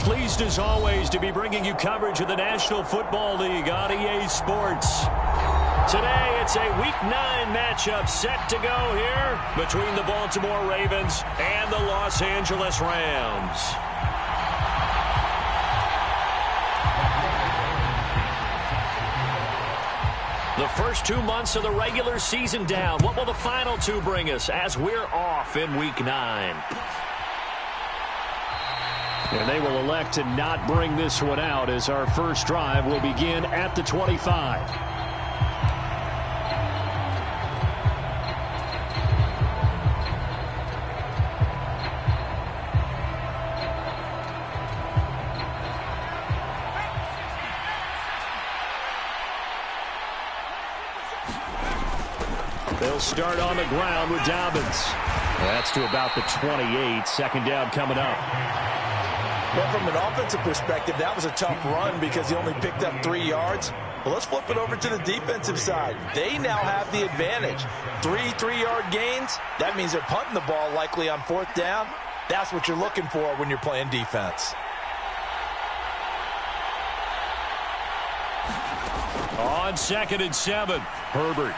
Pleased as always to be bringing you coverage of the National Football League on EA Sports. Today it's a Week 9 matchup set to go here between the Baltimore Ravens and the Los Angeles Rams. The first 2 months of the regular season down. What will the final 2 bring us as we're off in Week 9? And they will elect to not bring this one out as our first drive will begin at the 25. They'll start on the ground with Dobbins. That's to about the 28. Second down coming up. Well, from an offensive perspective, that was a tough run because he only picked up 3 yards. Well, let's flip it over to the defensive side. They now have the advantage. 3 3-yard gains. That means they're punting the ball likely on 4th down. That's what you're looking for when you're playing defense. On 2nd and 7, Herbert.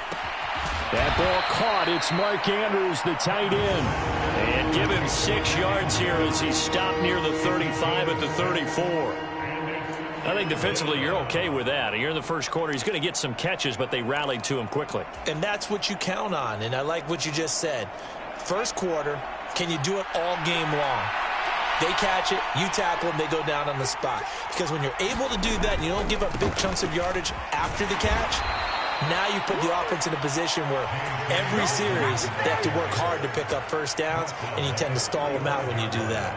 That ball caught. It's Mark Andrews, the tight end. And give him 6 yards here as he stopped near the 35 at the 34. I think defensively you're okay with that. You're in the first quarter. He's going to get some catches, but they rallied to him quickly. And that's what you count on, and I like what you just said. First quarter, can you do it all game long? They catch it, you tackle them, they go down on the spot. Because when you're able to do that and you don't give up big chunks of yardage after the catch, now you put the offense in a position where every series they have to work hard to pick up first downs, and you tend to stall them out when you do that.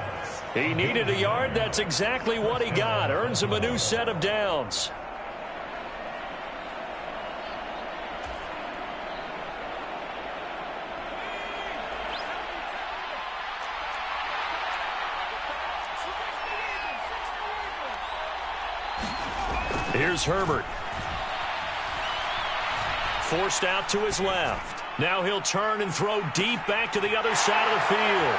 He needed a yard. That's exactly what he got. Earns him a new set of downs. Here's Herbert. Forced out to his left. Now he'll turn and throw deep back to the other side of the field.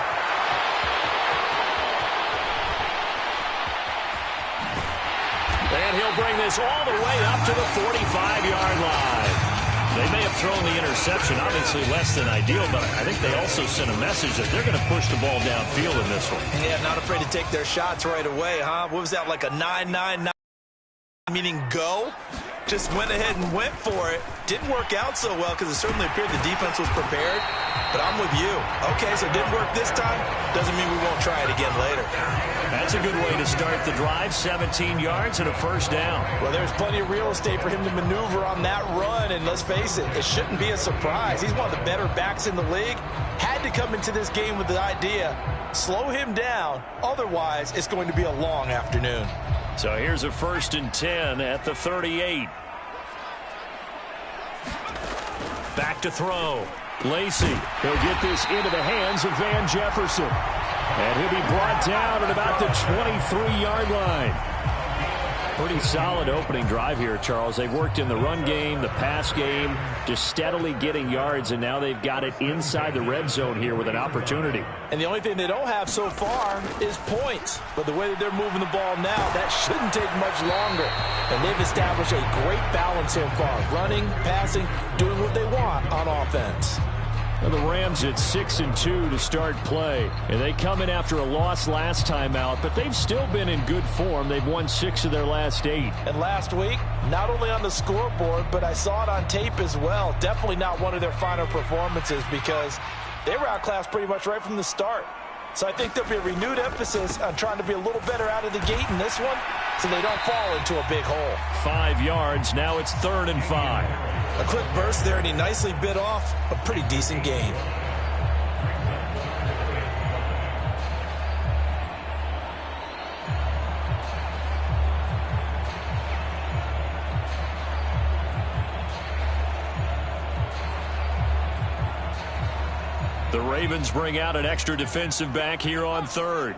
And he'll bring this all the way up to the 45-yard line. They may have thrown the interception, obviously less than ideal, but I think they also sent a message that they're going to push the ball downfield in this one. Yeah, not afraid to take their shots right away, huh? What was that, like a 9-9-9, meaning go? Just went ahead and went for it. Didn't work out so well because it certainly appeared the defense was prepared. But I'm with you. Okay, so it didn't work this time. Doesn't mean we won't try it again later. That's a good way to start the drive. 17 yards and a first down. Well, there's plenty of real estate for him to maneuver on that run. And let's face it, it shouldn't be a surprise. He's one of the better backs in the league. Had to come into this game with the idea, slow him down. Otherwise, it's going to be a long afternoon. So here's a 1st and 10 at the 38. Back to throw. Lacy. He'll get this into the hands of Van Jefferson. And he'll be brought down at about the 23-yard line. Pretty solid opening drive here, Charles. They've worked in the run game, the pass game, just steadily getting yards, and now they've got it inside the red zone here with an opportunity. And the only thing they don't have so far is points. But the way that they're moving the ball now, that shouldn't take much longer. And they've established a great balance so far. Running, passing, doing what they want on offense. And the Rams at 6-2 to start play. And they come in after a loss last time out, but they've still been in good form. They've won 6 of their last 8. And last week, not only on the scoreboard, but I saw it on tape as well. Definitely not one of their finer performances because they were outclassed pretty much right from the start. So I think there'll be a renewed emphasis on trying to be a little better out of the gate in this one so they don't fall into a big hole. 5 yards. Now it's 3rd and 5. A quick burst there, and he nicely bit off a pretty decent gain. The Ravens bring out an extra defensive back here on 3rd.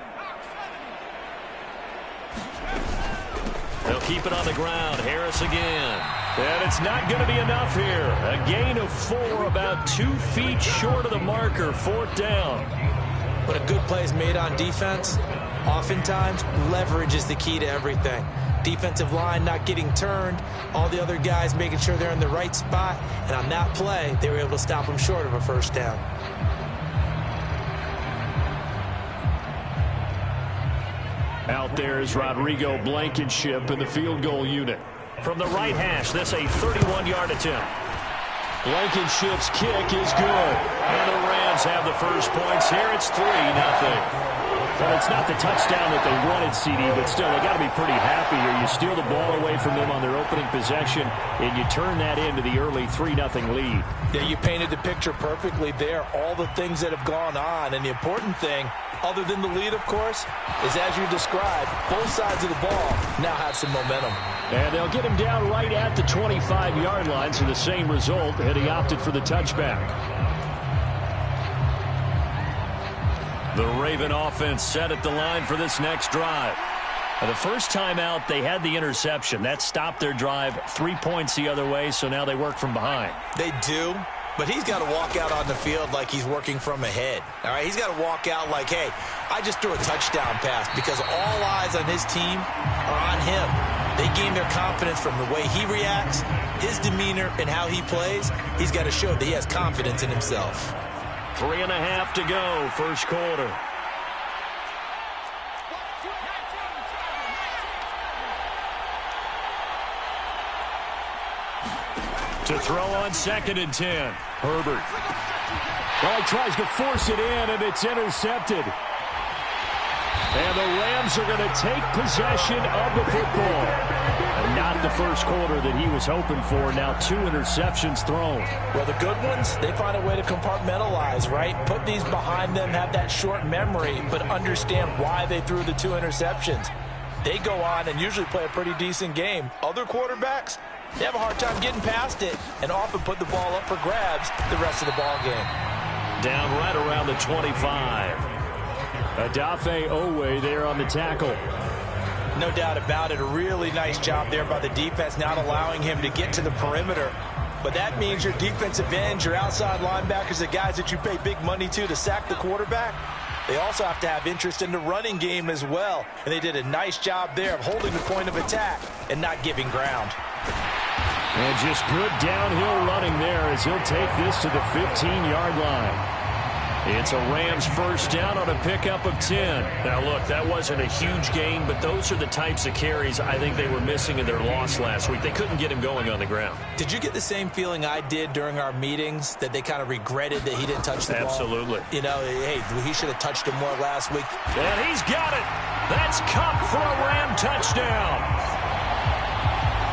They'll keep it on the ground. Harris again. And it's not going to be enough here. A gain of 4, about 2 feet short of the marker. 4th down. But a good play is made on defense. Oftentimes, leverage is the key to everything. Defensive line not getting turned, all the other guys making sure they're in the right spot, and on that play, they were able to stop them short of a first down. Out there is Rodrigo Blankenship in the field goal unit. From the right hash, this a 31-yard attempt. Blankenship's kick is good. And the Rams have the first points here. It's 3-0. Well, it's not the touchdown that they wanted, CD, but still, they got to be pretty happy here. You steal the ball away from them on their opening possession, and you turn that into the early 3-0 lead. Yeah, you painted the picture perfectly there. All the things that have gone on, and the important thing, other than the lead, of course, is as you described, both sides of the ball now have some momentum. And they'll get him down right at the 25-yard line, so the same result, and he opted for the touchback. The Raven offense set at the line for this next drive. The first time out, they had the interception. That stopped their drive 3 points the other way, so now they work from behind. They do, but he's got to walk out on the field like he's working from ahead. All right, he's got to walk out like, hey, I just threw a touchdown pass, because all eyes on his team are on him. They gain their confidence from the way he reacts, his demeanor, and how he plays. He's got to show that he has confidence in himself. 3.5 to go, first quarter. To throw on 2nd and 10. Herbert. Well, he tries to force it in, and it's intercepted. And the Rams are going to take possession of the football. And not the first quarter that he was hoping for. Now 2 interceptions thrown. Well, the good ones, they find a way to compartmentalize, right? Put these behind them, have that short memory, but understand why they threw the 2 interceptions. They go on and usually play a pretty decent game. Other quarterbacks, they have a hard time getting past it and often put the ball up for grabs the rest of the ball game. Down right around the 25. Odafe Oweh there on the tackle. No doubt about it. A really nice job there by the defense, not allowing him to get to the perimeter. But that means your defensive ends, your outside linebackers, the guys that you pay big money to sack the quarterback, they also have to have interest in the running game as well. And they did a nice job there of holding the point of attack and not giving ground. And just good downhill running there as he'll take this to the 15-yard line. It's a Rams first down on a pickup of 10. Now, look, that wasn't a huge gain, but those are the types of carries I think they were missing in their loss last week. They couldn't get him going on the ground. Did you get the same feeling I did during our meetings, that they kind of regretted that he didn't touch the ball? Absolutely. You know, hey, he should have touched him more last week. And he's got it. That's Kupp for a Ram touchdown.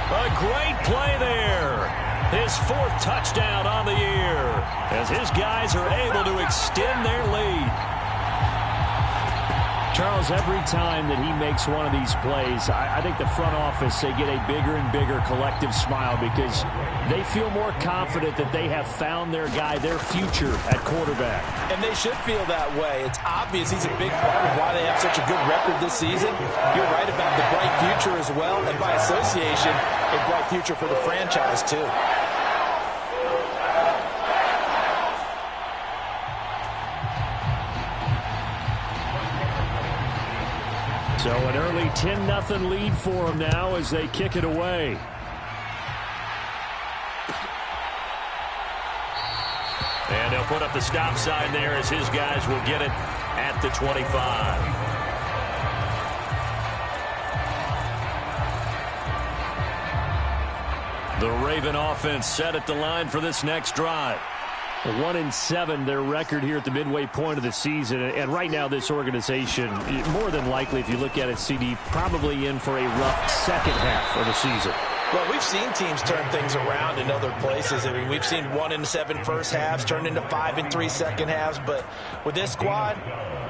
A great play there. His 4th touchdown on the year as his guys are able to extend their lead. Charles, every time that he makes one of these plays, I think the front office, they get a bigger and bigger collective smile because they feel more confident that they have found their guy, their future at quarterback. And they should feel that way. It's obvious he's a big part of why they have such a good record this season. You're right about the bright future as well, and by association, a bright future for the franchise too. So an early 10-0 lead for them now as they kick it away. And they'll put up the stop sign there as his guys will get it at the 25. The Raven offense set at the line for this next drive. 1-7, their record here at the midway point of the season. And right now, this organization, more than likely, if you look at it, CD, probably in for a rough second half of the season. Well, we've seen teams turn things around in other places. I mean, we've seen 1-7 first halves turn into 5-3 second halves. But with this squad,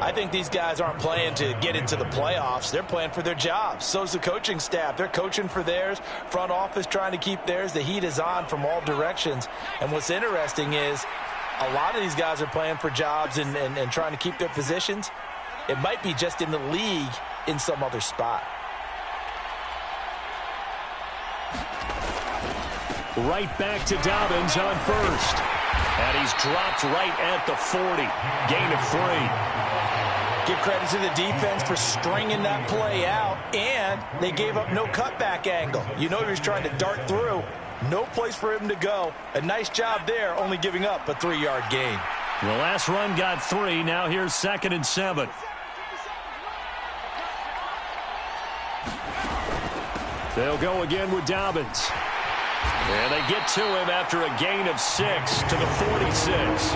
I think these guys aren't playing to get into the playoffs. They're playing for their jobs. So's the coaching staff. They're coaching for theirs. Front office trying to keep theirs. The heat is on from all directions. And what's interesting is a lot of these guys are playing for jobs and trying to keep their positions. It might be just in the league in some other spot. Right back to Dobbins on first. And he's dropped right at the 40. Gain of 3. Give credit to the defense for stringing that play out, and they gave up no cutback angle. You know he was trying to dart through. No place for him to go. A nice job there, only giving up a 3-yard gain. The last run got 3. Now here's 2nd and 7. They'll go again with Dobbins. And they get to him after a gain of 6 to the 46.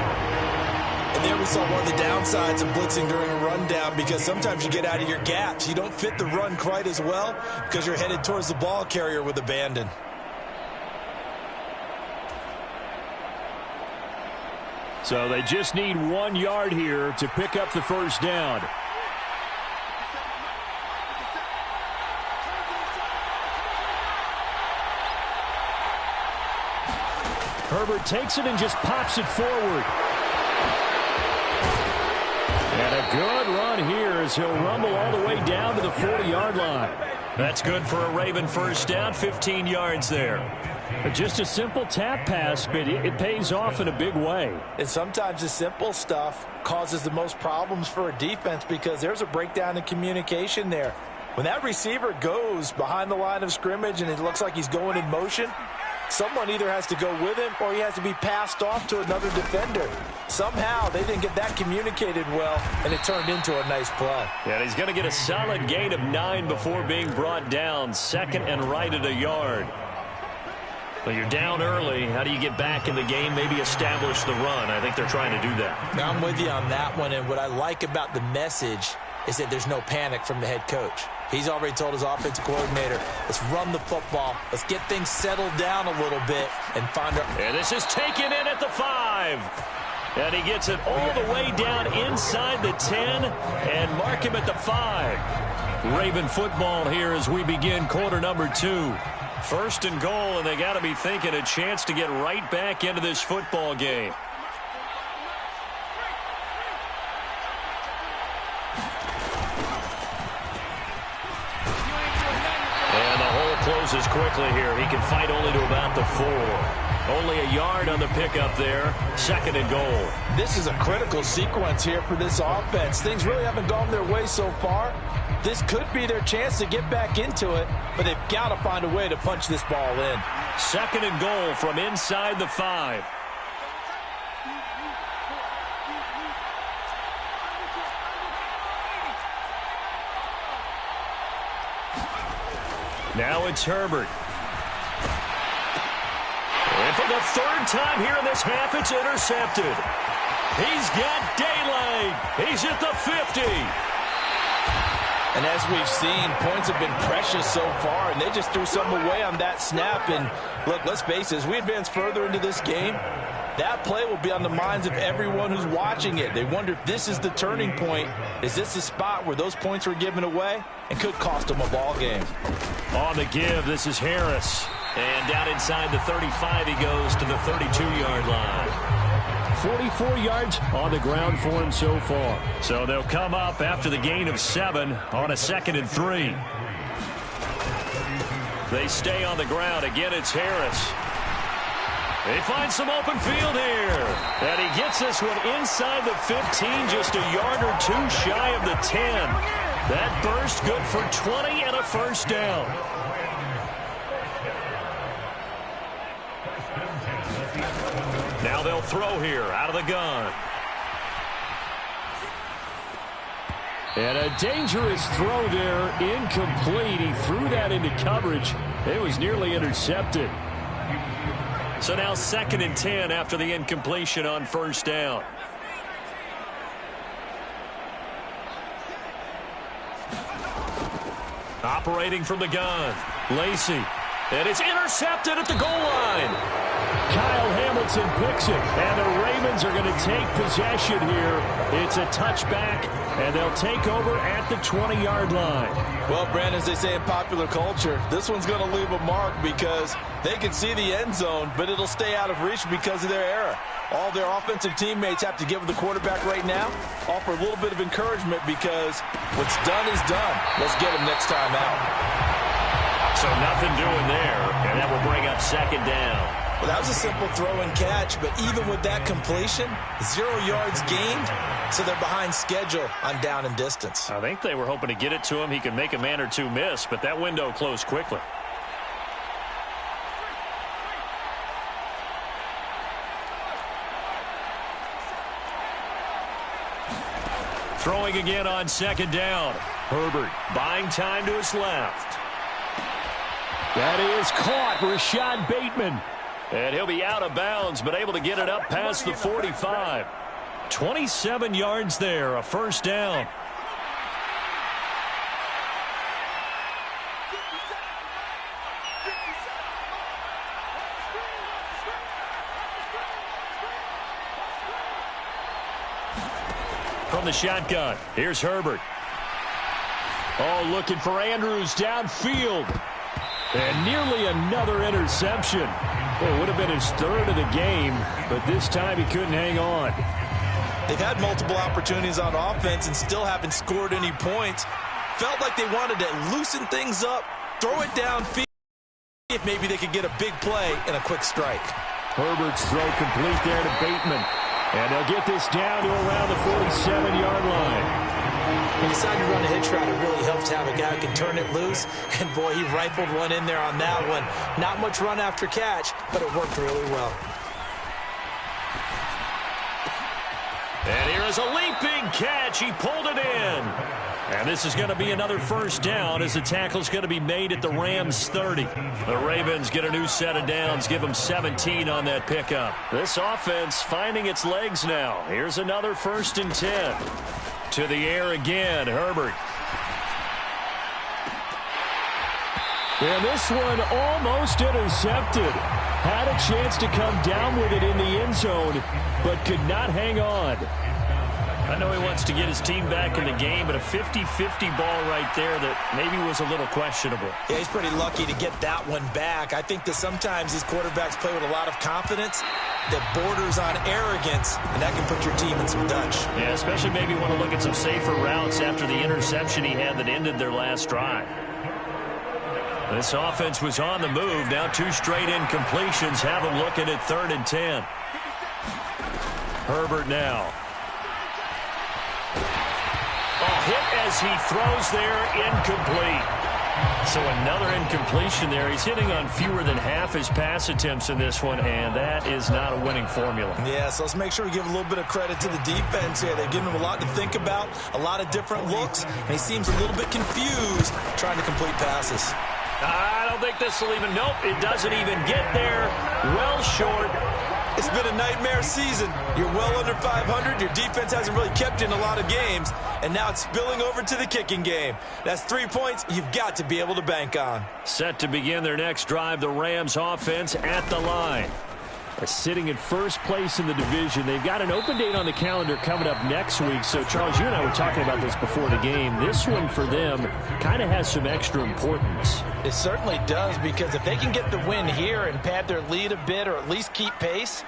And there we saw one of the downsides of blitzing during a rundown, because sometimes you get out of your gaps. You don't fit the run quite as well because you're headed towards the ball carrier with abandon. So they just need 1 yard here to pick up the first down. Herbert takes it and just pops it forward. And a good run here as he'll rumble all the way down to the 40-yard line. That's good for a Raven first down, 15 yards there. Just a simple tap pass, but it pays off in a big way. And sometimes the simple stuff causes the most problems for a defense, because there's a breakdown in communication there. When that receiver goes behind the line of scrimmage and it looks like he's going in motion, someone either has to go with him or he has to be passed off to another defender. Somehow they didn't get that communicated well, and it turned into a nice play. Yeah, he's going to get a solid gain of 9 before being brought down. 2nd and right at a yard. Well, you're down early. How do you get back in the game? Maybe establish the run. I think they're trying to do that. Now, I'm with you on that one, and what I like about the message is that there's no panic from the head coach. He's already told his offensive coordinator, let's run the football. Let's get things settled down a little bit and find our... And this is taken in at the 5. And he gets it all the way down inside the 10 and mark him at the 5. Raven football here as we begin quarter number 2. 1st and goal, and they got to be thinking a chance to get right back into this football game. And the hole closes quickly here. He can fight only to about the 4. Only a yard on the pickup there. 2nd and goal. This is a critical sequence here for this offense. Things really haven't gone their way so far. This could be their chance to get back into it, but they've got to find a way to punch this ball in. 2nd and goal from inside the 5. Now it's Herbert. And for the 3rd time here in this half, it's intercepted. He's got daylight. He's at the 50. And as we've seen, points have been precious so far, and they just threw some away on that snap. And look, let's face it, as we advance further into this game, that play will be on the minds of everyone who's watching it. They wonder if this is the turning point. Is this the spot where those points were given away and could cost them a ball game? On the give, this is Harris. And down inside the 35, he goes to the 32-yard line. 44 yards on the ground for him so far. So they'll come up after the gain of 7 on a 2nd and 3. They stay on the ground. Again, it's Harris. They find some open field here. And he gets this one inside the 15, just a yard or 2 shy of the 10. That burst good for 20 and a first down. Now they'll throw here out of the gun. And a dangerous throw there, incomplete. He threw that into coverage. It was nearly intercepted. So now 2nd and 10 after the incompletion on first down. Operating from the gun, Lacy. And it's intercepted at the goal line. Kyle Hamilton picks it, and the Ravens are going to take possession here. It's a touchback, and they'll take over at the 20-yard line. Well, Brandon, as they say in popular culture, this one's going to leave a mark because they can see the end zone, but it'll stay out of reach because of their error. All their offensive teammates have to give the quarterback right now, offer a little bit of encouragement because what's done is done. Let's get him next time out. So nothing doing there, and that will bring up 2nd down. Well, that was a simple throw and catch, but even with that completion, 0 yards gained, so they're behind schedule on down and distance. I think they were hoping to get it to him. He could make a man or two miss, but that window closed quickly. Throwing again on second down. Herbert buying time to his left. That is caught. Rashad Bateman. And he'll be out of bounds, but able to get it up past the 45. 27 yards there, a first down. From the shotgun, here's Herbert. Oh, looking for Andrews downfield. And nearly another interception. Well, it would have been his third of the game, but this time he couldn't hang on. They've had multiple opportunities on offense and still haven't scored any points. Felt like they wanted to loosen things up, throw it downfield, if maybe they could get a big play and a quick strike. Herbert's throw complete there to Bateman. And they'll get this down to around the 47-yard line. He decided to run a hitch route. It really helps to have a guy who can turn it loose. And, boy, he rifled one in there on that one. Not much run after catch, but it worked really well. And here is a leaping catch. He pulled it in. And this is going to be another first down as the tackle's going to be made at the Rams 30. The Ravens get a new set of downs, give them 17 on that pickup. This offense finding its legs now. Here's another 1st and 10. To the air again, Herbert. And this one almost intercepted. Had a chance to come down with it in the end zone, but could not hang on. I know he wants to get his team back in the game, but a 50-50 ball right there that maybe was a little questionable. Yeah, he's pretty lucky to get that one back. I think that sometimes these quarterbacks play with a lot of confidence that borders on arrogance, and that can put your team in some Dutch. Yeah, especially maybe want to look at some safer routes after the interception he had that ended their last drive. This offense was on the move. Now 2 straight incompletions have them looking at 3rd and 10. Herbert now. Hit as he throws there, incomplete. So another incompletion there. He's hitting on fewer than half his pass attempts in this one, and that is not a winning formula. Yeah, so let's make sure we give a little bit of credit to the defense here. They've given him a lot to think about, a lot of different looks, and he seems a little bit confused trying to complete passes. I don't think this will even, nope, it doesn't even get there. Well short. It's been a nightmare season. You're well under 500. Your defense hasn't really kept you in a lot of games. And now it's spilling over to the kicking game. That's 3 points you've got to be able to bank on. Set to begin their next drive, the Rams offense at the line. They're sitting in first place in the division. They've got an open date on the calendar coming up next week. So, Charles, you and I were talking about this before the game. This one for them kind of has some extra importance. It certainly does, because if they can get the win here and pad their lead a bit or at least keep pace,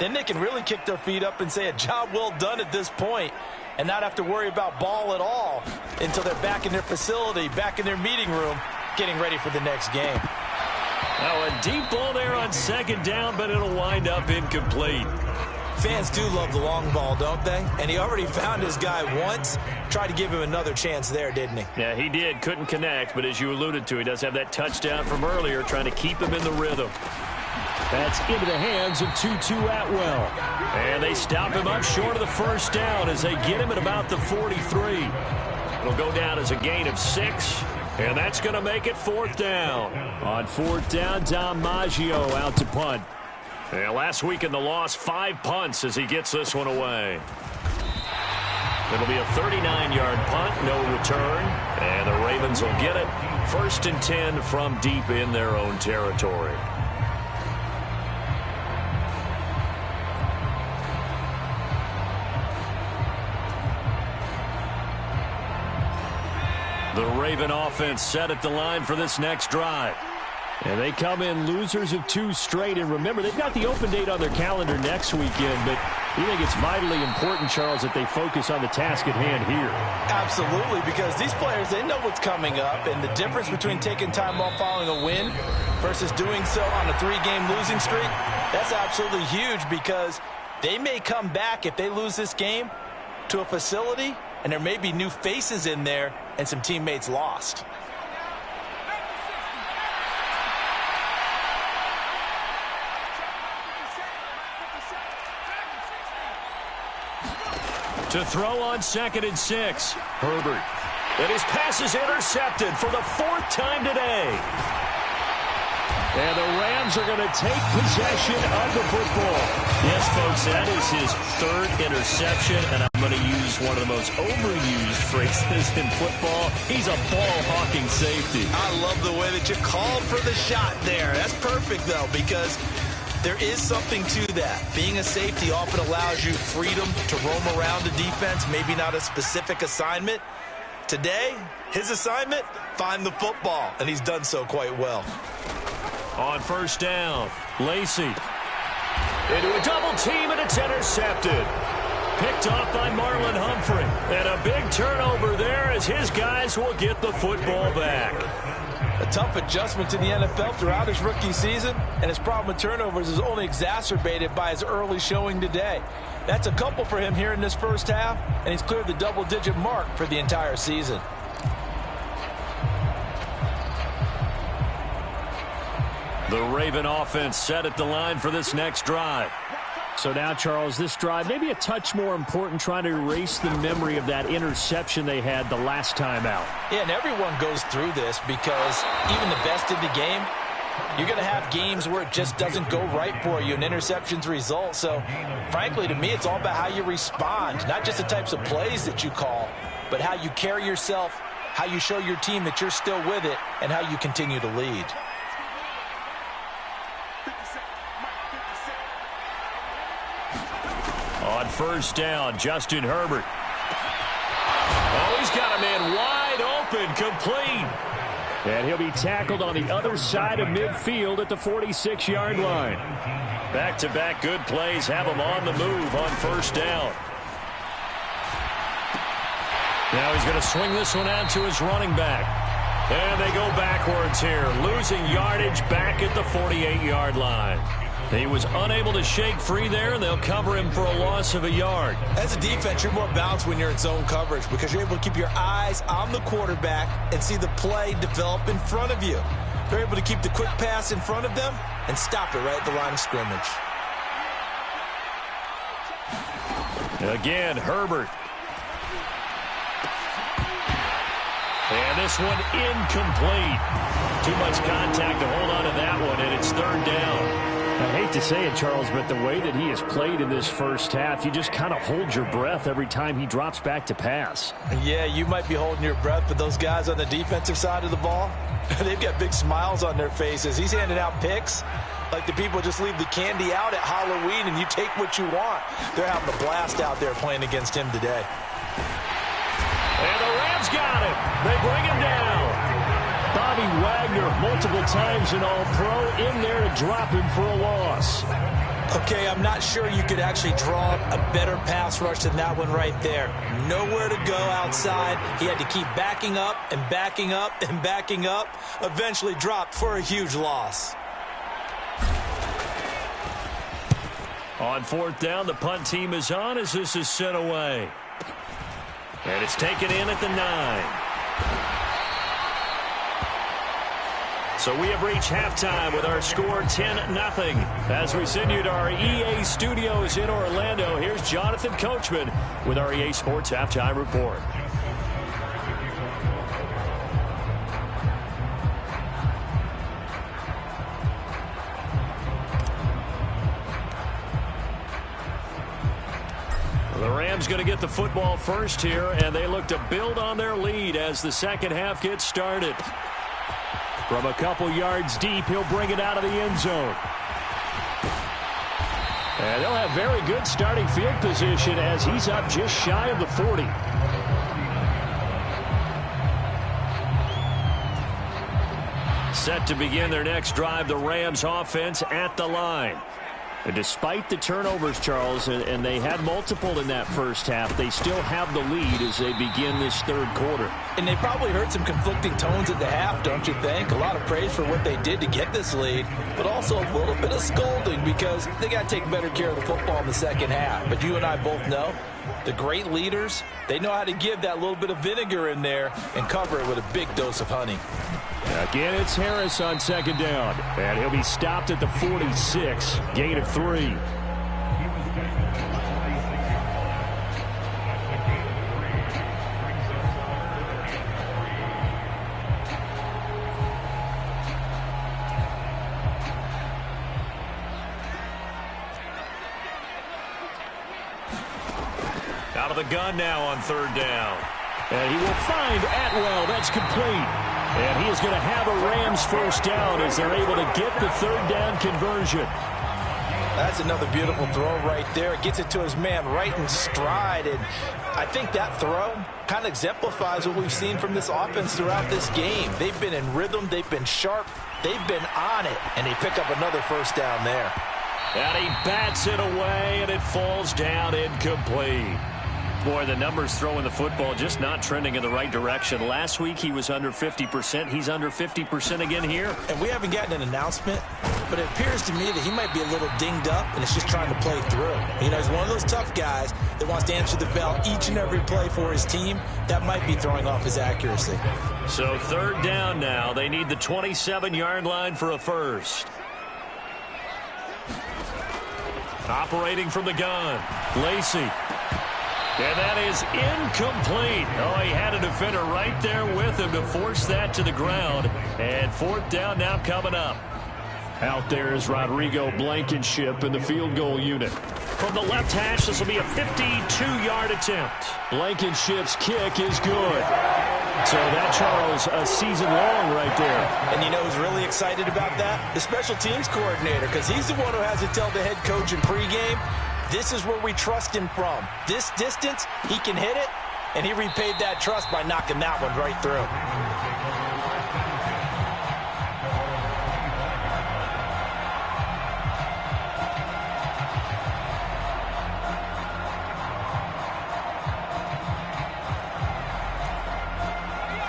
then they can really kick their feet up and say a job well done at this point and not have to worry about ball at all until they're back in their facility, back in their meeting room, getting ready for the next game. Now a deep ball there on second down, but it'll wind up incomplete. Fans do love the long ball, don't they? And he already found his guy once. Tried to give him another chance there, didn't he? Yeah, he did. Couldn't connect, but as you alluded to, he does have that touchdown from earlier, trying to keep him in the rhythm. That's into the hands of Tutu Atwell. And they stop him up short of the first down as they get him at about the 43. It'll go down as a gain of 6. And that's going to make it 4th down. On 4th down, Dom Maggio out to punt. And last week in the loss, 5 punts as he gets this one away. It'll be a 39-yard punt, no return. And the Ravens will get it. 1st and 10 from deep in their own territory. The Raven offense set at the line for this next drive. And they come in losers of 2 straight. And remember, they've got the open date on their calendar next weekend. But you think it's vitally important, Charles, that they focus on the task at hand here? Absolutely, because these players, they know what's coming up. And the difference between taking time off following a win versus doing so on a 3-game losing streak, that's absolutely huge, because they may come back if they lose this game to a facility, and there may be new faces in there and some teammates lost. To throw on 2nd and 6. Herbert. And his pass is intercepted for the 4th time today. And the Rams are going to take possession of the football. Yes, folks, that is his 3rd interception, and I'm going to use one of the most overused phrases in football. He's a ball-hawking safety. I love the way that you called for the shot there. That's perfect, though, because there is something to that. Being a safety often allows you freedom to roam around the defense, maybe not a specific assignment. Today, his assignment, find the football, and he's done so quite well. On 1st down, Lacy into a double team, and it's intercepted. Picked off by Marlon Humphrey. And a big turnover there as his guys will get the football back. A tough adjustment to the NFL throughout his rookie season, and his problem with turnovers is only exacerbated by his early showing today. That's a couple for him here in this first half, and he's cleared the double-digit mark for the entire season. The Raven offense set at the line for this next drive. So now, Charles, this drive maybe a touch more important, trying to erase the memory of that interception they had the last time out. Yeah, and everyone goes through this, because even the best in the game, you're going to have games where it just doesn't go right for you, and interceptions result. So, frankly, to me, it's all about how you respond, not just the types of plays that you call, but how you carry yourself, how you show your team that you're still with it, and how you continue to lead. On 1st down, Justin Herbert. Oh, he's got a man wide open, complete. And he'll be tackled on the other side of midfield at the 46-yard line. Back-to-back good plays have him on the move on 1st down. Now he's going to swing this one out to his running back. And they go backwards here, losing yardage back at the 48-yard line. He was unable to shake free there, and they'll cover him for a loss of a yard. As a defense, you're more balanced when you're in zone coverage, because you're able to keep your eyes on the quarterback and see the play develop in front of you. They're able to keep the quick pass in front of them and stop it right at the line of scrimmage. Again, Herbert. And this one incomplete. Too much contact to hold on to that one, and it's 3rd down. I hate to say it, Charles, but the way that he has played in this first half, you just kind of hold your breath every time he drops back to pass. Yeah, you might be holding your breath, but those guys on the defensive side of the ball, they've got big smiles on their faces. He's handing out picks like the people just leave the candy out at Halloween and you take what you want. They're having a blast out there playing against him today. And the Rams got him. They bring him down. Bobby Wagner, multiple times an All-Pro, in there to drop him for a loss. Okay, I'm not sure you could actually draw a better pass rush than that one right there. Nowhere to go outside. He had to keep backing up and backing up and backing up. Eventually dropped for a huge loss. On 4th down, the punt team is on as this is sent away. And it's taken in at the 9. So we have reached halftime with our score 10-0. As we send you to our EA studios in Orlando, here's Jonathan Coachman with our EA Sports Halftime Report. The Rams going to get the football first here, and they look to build on their lead as the second half gets started. From a couple yards deep, he'll bring it out of the end zone. And they'll have very good starting field position as he's up just shy of the 40. Set to begin their next drive, the Rams offense at the line. And despite the turnovers, Charles, and they had multiple in that first half, they still have the lead as they begin this third quarter. And they probably heard some conflicting tones at the half, don't you think? A lot of praise for what they did to get this lead, but also a little bit of scolding because they got to take better care of the football in the second half. But you and I both know the great leaders, they know how to give that little bit of vinegar in there and cover it with a big dose of honey. Again, it's Harris on second down, and he'll be stopped at the 46, gain of 3. Out of the gun now on third down. And he will find Atwell. That's complete. And he is going to have a Rams first down as they're able to get the third down conversion. That's another beautiful throw right there. Gets it to his man right in stride. And I think that throw kind of exemplifies what we've seen from this offense throughout this game. They've been in rhythm. They've been sharp. They've been on it. And they pick up another first down there. And he bats it away, and it falls down incomplete. Boy, the numbers throwing the football just not trending in the right direction. Last week he was under 50%. He's under 50% again here. And we haven't gotten an announcement, but it appears to me that he might be a little dinged up and it's just trying to play through. You know, he's one of those tough guys that wants to answer the bell each and every play for his team. That might be throwing off his accuracy. So third down now. They need the 27-yard line for a first. Operating from the gun, Lacy. And that is incomplete. Oh, he had a defender right there with him to force that to the ground. And fourth down now coming up. Out there is Rodrigo Blankenship in the field goal unit. From the left hash, this will be a 52-yard attempt. Blankenship's kick is good. So that, Charles, a season long right there. And you know who's really excited about that? The special teams coordinator, because he's the one who has to tell the head coach in pregame, this is where we trust him from. This distance, he can hit it, and he repaid that trust by knocking that one right through.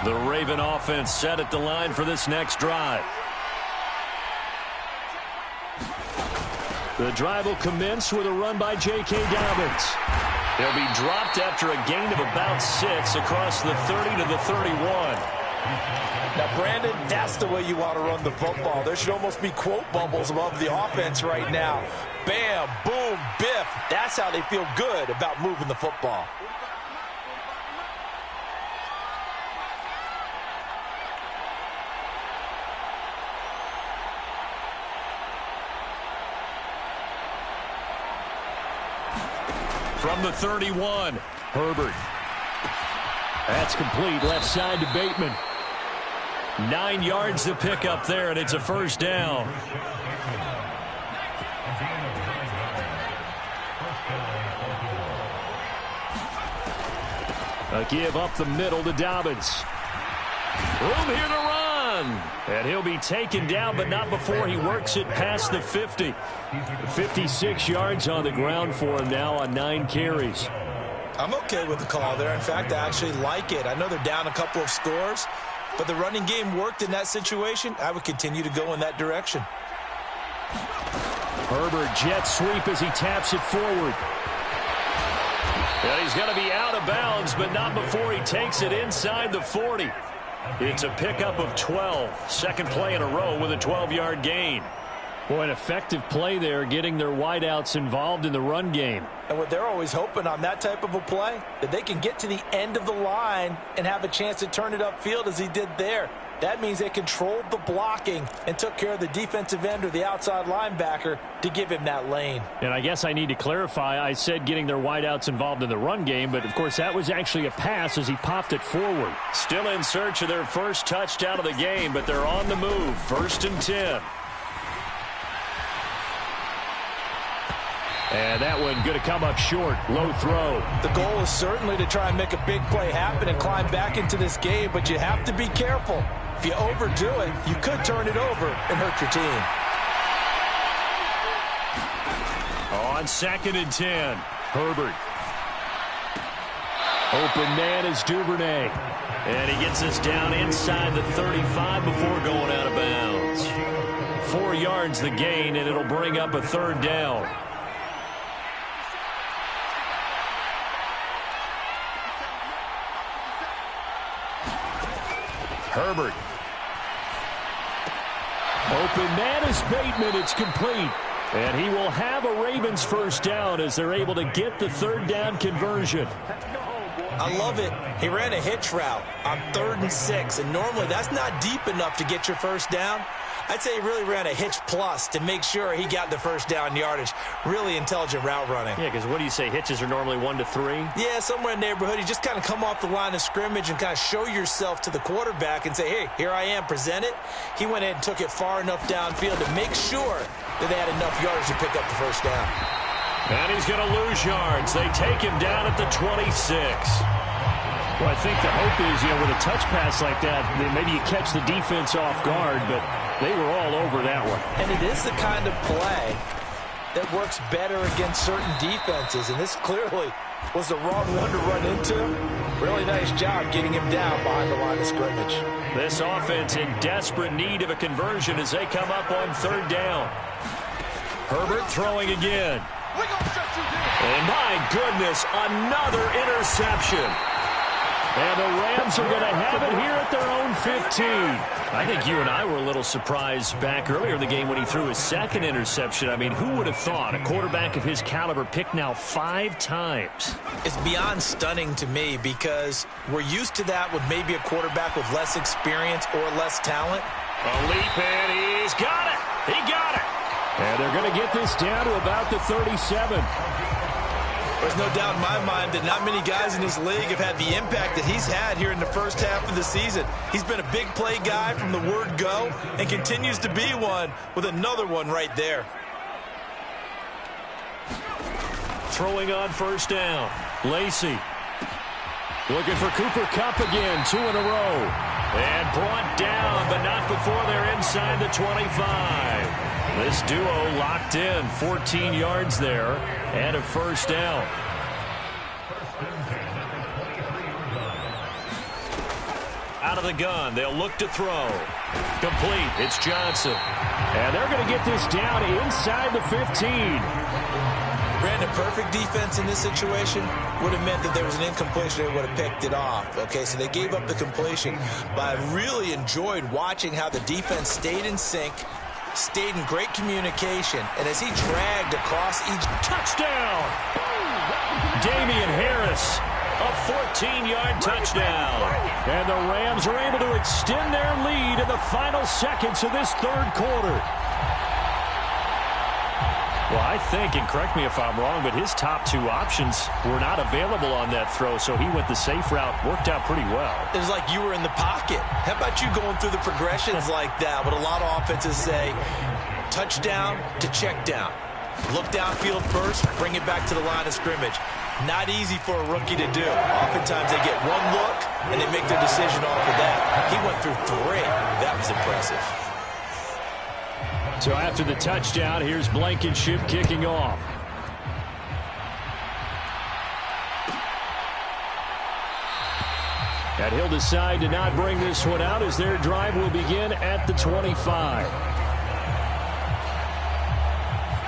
The Raven offense set at the line for this next drive. The drive will commence with a run by J.K. Dobbins. He'll be dropped after a gain of about 6 across the 30 to the 31. Now, Brandon, that's the way you want to run the football. There should almost be quote bubbles above the offense right now. Bam, boom, biff. That's how they feel good about moving the football. From the 31, Herbert. That's complete, left side to Bateman. 9 yards to pick up there, and it's a first down. A give up the middle to Dobbins. Room here to run. And he'll be taken down, but not before he works it past the 50. 56 yards on the ground for him now on 9 carries. I'm okay with the call there. In fact, I actually like it. I know they're down a couple of scores, but the running game worked in that situation. I would continue to go in that direction. Herbert jet sweep as he taps it forward. And he's going to be out of bounds, but not before he takes it inside the 40. It's a pickup of 12. Second play in a row with a 12-yard gain. Boy, an effective play there, getting their wideouts involved in the run game. And what they're always hoping on that type of a play, that they can get to the end of the line and have a chance to turn it upfield as he did there. That means they controlled the blocking and took care of the defensive end or the outside linebacker to give him that lane. And I guess I need to clarify, I said getting their wideouts involved in the run game, but of course that was actually a pass as he popped it forward. Still in search of their first touchdown of the game, but they're on the move. 1st and 10. And that one going to come up short. Low throw. The goal is certainly to try and make a big play happen and climb back into this game, but you have to be careful. If you overdo it, you could turn it over and hurt your team. On 2nd and 10, Herbert. Open man is Duvernay. And he gets us down inside the 35 before going out of bounds. 4 yards the gain, and it'll bring up a 3rd down. Herbert. Open man is Bateman. It's complete. And he will have a Ravens 1st down as they're able to get the 3rd down conversion. I love it. He ran a hitch route on 3rd and 6, and normally that's not deep enough to get your 1st down. I'd say he really ran a hitch plus to make sure he got the 1st down yardage. Really intelligent route running. Yeah, because what do you say? Hitches are normally 1 to 3? Yeah, somewhere in the neighborhood. You just kind of come off the line of scrimmage and kind of show yourself to the quarterback and say, hey, here I am, present it. He went in and took it far enough downfield to make sure that they had enough yards to pick up the 1st down. And he's going to lose yards. They take him down at the 26. Well, I think the hope is, with a touch pass like that, maybe you catch the defense off guard, but they were all over that one. And it is the kind of play that works better against certain defenses, and this clearly was the wrong one to run into. Really nice job getting him down behind the line of scrimmage. This offense in desperate need of a conversion as they come up on 3rd down. Herbert throwing again. And my goodness, another interception. And the Rams are going to have it here at their own 15. I think you and I were a little surprised back earlier in the game when he threw his 2nd interception. I mean, who would have thought a quarterback of his caliber picked now 5 times? It's beyond stunning to me because we're used to that with maybe a quarterback with less experience or less talent. A leap, and he's got it. He got it. And they're going to get this down to about the 37. There's no doubt in my mind that not many guys in this league have had the impact that he's had here in the 1st half of the season. He's been a big play guy from the word go and continues to be one with another one right there. Throwing on 1st down. Lacy looking for Cooper Kupp again, 2 in a row. And brought down, but not before they're inside the 25. This duo locked in, 14 yards there, and a 1st down. Out of the gun, they'll look to throw. Complete, it's Johnson. And they're going to get this down inside the 15. Brandon, perfect defense in this situation would have meant that there was an incompletion. They would have picked it off. Okay, so they gave up the completion. But I really enjoyed watching how the defense stayed in sync, stayed in great communication, and as he dragged across each touchdown, Damian Harris, a 14-yard touchdown. And the Rams are able to extend their lead in the final seconds of this 3rd quarter. Well, I think, and correct me if I'm wrong, but his top 2 options were not available on that throw, so he went the safe route, worked out pretty well. It was like you were in the pocket. How about you going through the progressions like that? What a lot of offenses say, touchdown to check down. Look downfield first, bring it back to the line of scrimmage. Not easy for a rookie to do. Oftentimes they get one look, and they make their decision off of that. He went through 3. That was impressive. So after the touchdown, here's Blankenship kicking off. And he'll decide to not bring this one out as their drive will begin at the 25.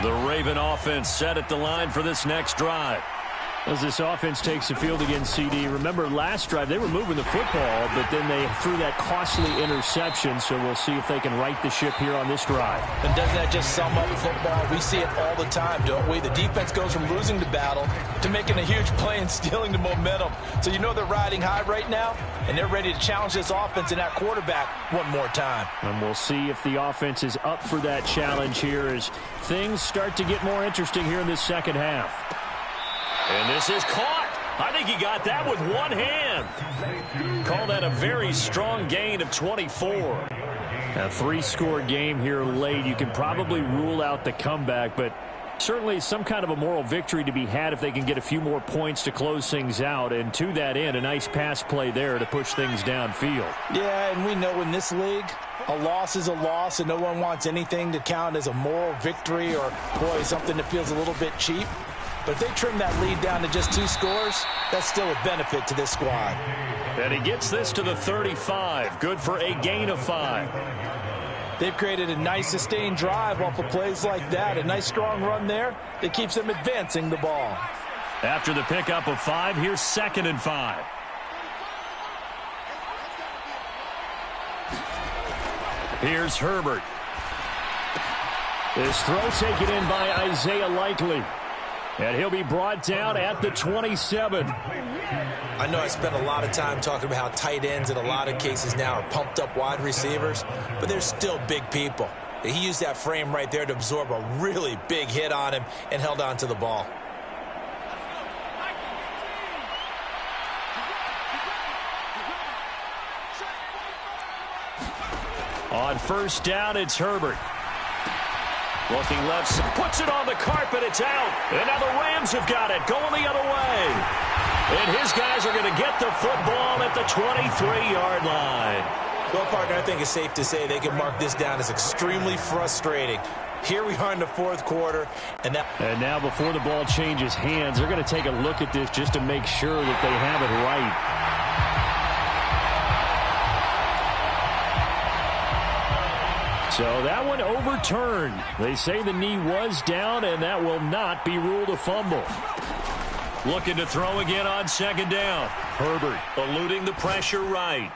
The Raven offense set at the line for this next drive. As this offense takes the field against CD, remember last drive they were moving the football, but then they threw that costly interception, so we'll see if they can right the ship here on this drive. And doesn't that just sum up football? We see it all the time, don't we? The defense goes from losing the battle to making a huge play and stealing the momentum. So you know they're riding high right now, and they're ready to challenge this offense and that quarterback one more time. And we'll see if the offense is up for that challenge here as things start to get more interesting here in this 2nd half. And this is caught. I think he got that with one hand. Call that a very strong gain of 24. A 3-score game here late. You can probably rule out the comeback, but Certainly some kind of a moral victory to be had if they can get a few more points to close things out. And to that end, a nice pass play there to push things downfield. Yeah, and we know in this league, a loss is a loss, and no one wants anything to count as a moral victory or, boy, something that feels a little bit cheap. But if they trim that lead down to just 2 scores, that's still a benefit to this squad. And he gets this to the 35. Good for a gain of 5. They've created a nice sustained drive off of plays like that. A nice strong run there that keeps them advancing the ball. After the pickup of 5, here's 2nd and 5. Here's Herbert. His throw taken in by Isaiah Likely. And he'll be brought down at the 27. I know I spent a lot of time talking about how tight ends in a lot of cases now are pumped up wide receivers, but they're still big people. He used that frame right there to absorb a really big hit on him and held on to the ball. On 1st down, it's Herbert. Looking left, puts it on the carpet, it's out. And now the Rams have got it, going the other way. And his guys are going to get the football at the 23-yard line. Well, partner, I think it's safe to say they can mark this down as extremely frustrating. Here we are in the 4th quarter. And now before the ball changes hands, they're going to take a look at this just to make sure that they have it right. So that one overturned. They say the knee was down, and that will not be ruled a fumble. Looking to throw again on 2nd down. Herbert eluding the pressure right.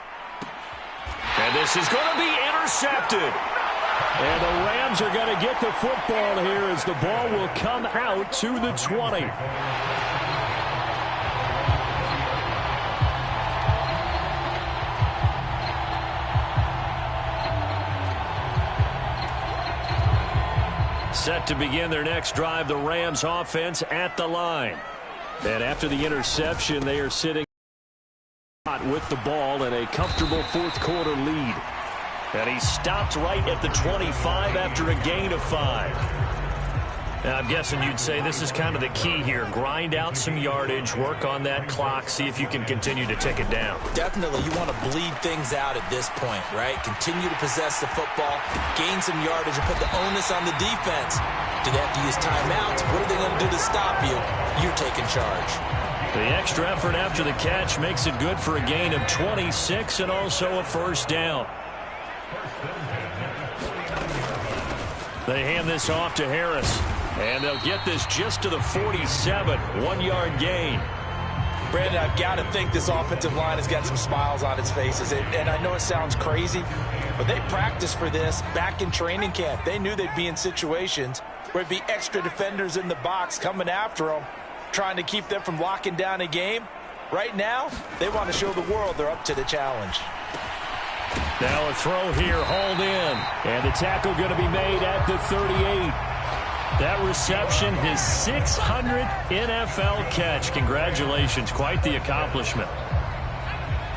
And this is going to be intercepted. And the Rams are going to get the football here as the ball will come out to the 20. Set to begin their next drive, the Rams offense at the line. And after the interception, they are sitting with the ball and a comfortable 4th quarter lead. And he stopped right at the 25 after a gain of 5. Now, I'm guessing you'd say this is kind of the key here. Grind out some yardage, work on that clock, see if you can continue to tick it down. Definitely, you want to bleed things out at this point, right? Continue to possess the football, gain some yardage, and put the onus on the defense. Do they have to use timeouts? What are they going to do to stop you? You're taking charge. The extra effort after the catch makes it good for a gain of 26 and also a 1st down. They hand this off to Harris. And they'll get this just to the 47, 1-yard gain. Brandon, I've got to think this offensive line has got some smiles on its faces. And I know it sounds crazy, but they practiced for this back in training camp. They knew they'd be in situations where it'd be extra defenders in the box coming after them, trying to keep them from locking down a game. Right now, they want to show the world they're up to the challenge. Now a throw here, hauled in. And the tackle going to be made at the 38. That reception, his 600th NFL catch. Congratulations, quite the accomplishment.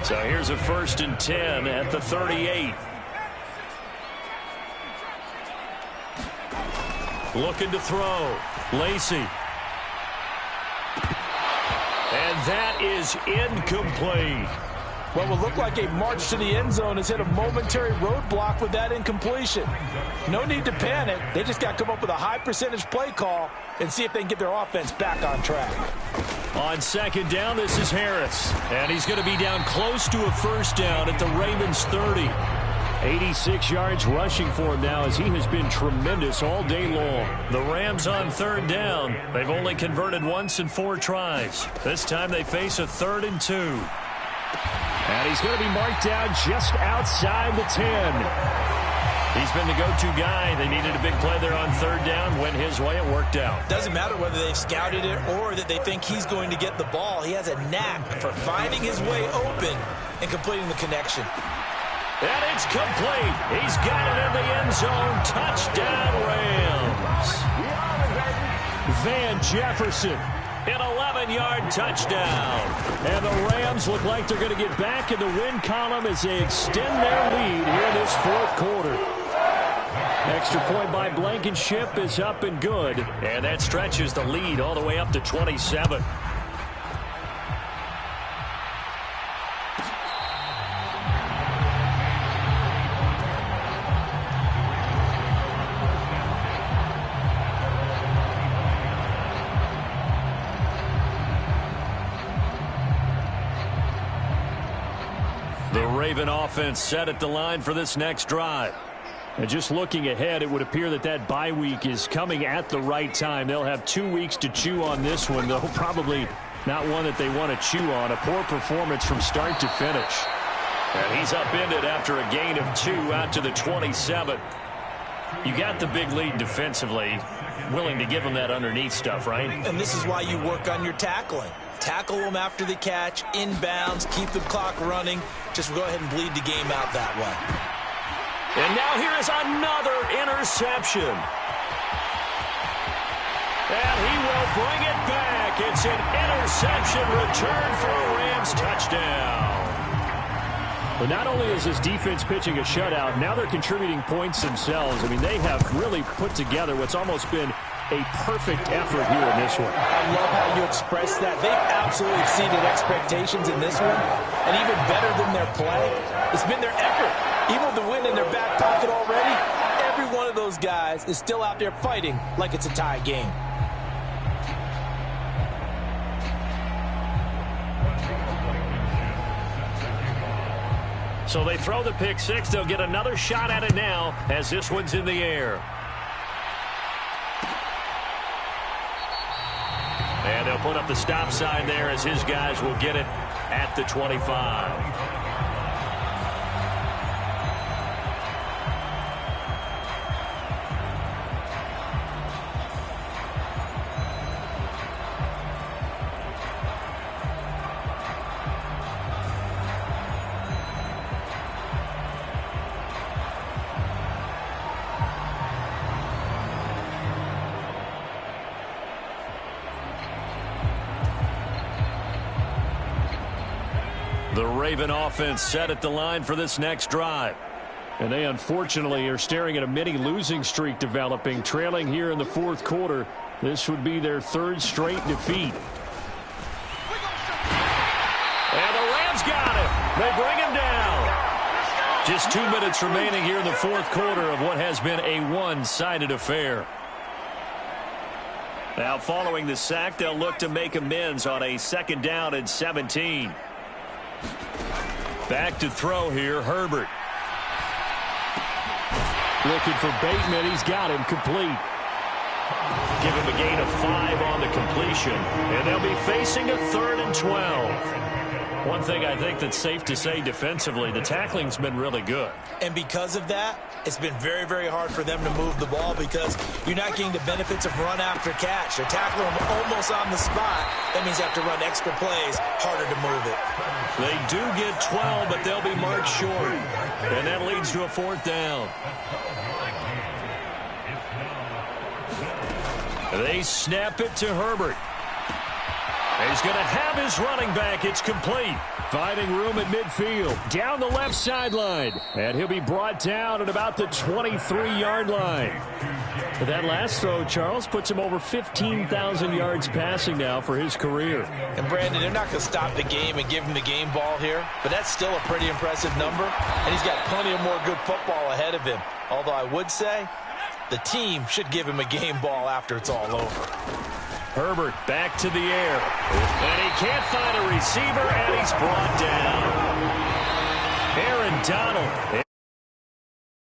So here's a 1st and 10 at the 38. Looking to throw. Lacy. And that is incomplete. What will look like a march to the end zone has hit a momentary roadblock with that incompletion. No need to panic. They just got to come up with a high percentage play call and see if they can get their offense back on track. On 2nd down, this is Harris. And he's going to be down close to a 1st down at the Ravens 30. 86 yards rushing for him now as he has been tremendous all day long. The Rams on 3rd down. They've only converted once in 4 tries. This time they face a 3rd and 2. And he's going to be marked down just outside the 10. He's been the go-to guy. They needed a big play there on 3rd down. Went his way. It worked out. Doesn't matter whether they've scouted it or that they think he's going to get the ball. He has a knack for finding his way open and completing the connection. And it's complete. He's got it in the end zone. Touchdown, Rams. Van Jefferson. An 11-yard touchdown. And the Rams look like they're going to get back in the win column as they extend their lead here in this 4th quarter. Extra point by Blankenship is up and good. And that stretches the lead all the way up to 27. The Raven offense set at the line for this next drive. And just looking ahead, it would appear that that bye week is coming at the right time. They'll have 2 weeks to chew on this one, though probably not one that they want to chew on. A poor performance from start to finish. And he's upended after a gain of 2 out to the 27. You got the big lead defensively. Willing to give him that underneath stuff, right? And this is why you work on your tackling. Tackle them after the catch, inbounds, keep the clock running. Just go ahead and bleed the game out that way. And now here is another interception. And he will bring it back. It's an interception return for a Rams touchdown. But not only is this defense pitching a shutout, now they're contributing points themselves. I mean, they have really put together what's almost been a perfect effort here in this one. I love how you express that. They've absolutely exceeded expectations in this one. And even better than their play, it's been their effort. Even with the win in their back pocket already, every one of those guys is still out there fighting like it's a tie game. So they throw the pick six. They'll get another shot at it now as this one's in the air. And they'll put up the stop sign there as his guys will get it at the 25. The Raven offense set at the line for this next drive. And they unfortunately are staring at a mini losing streak developing, trailing here in the fourth quarter. This would be their 3rd straight defeat. And the Rams got him. They bring him down. Just 2 minutes remaining here in the fourth quarter of what has been a one-sided affair. Now following the sack, they'll look to make amends on a 2nd down and 17. Back to throw here, Herbert. Looking for Bateman. He's got him complete. Give him a gain of 5 on the completion. And they'll be facing a 3rd and 12. One thing I think that's safe to say defensively, the tackling's been really good. And because of that, it's been very, very hard for them to move the ball because you're not getting the benefits of run after catch. They're tackling them almost on the spot. That means they have to run extra plays, harder to move it. They do get 12, but they'll be marked short. And that leads to a 4th down. They snap it to Herbert. He's going to have his running back. It's complete. Finding room at midfield. Down the left sideline. And he'll be brought down at about the 23-yard line. But that last throw, Charles, puts him over 15,000 yards passing now for his career. And, Brandon, they're not going to stop the game and give him the game ball here. But that's still a pretty impressive number. And he's got plenty of more good football ahead of him. Although I would say the team should give him a game ball after it's all over. Herbert back to the air. And he can't find a receiver, and he's brought down. Aaron Donald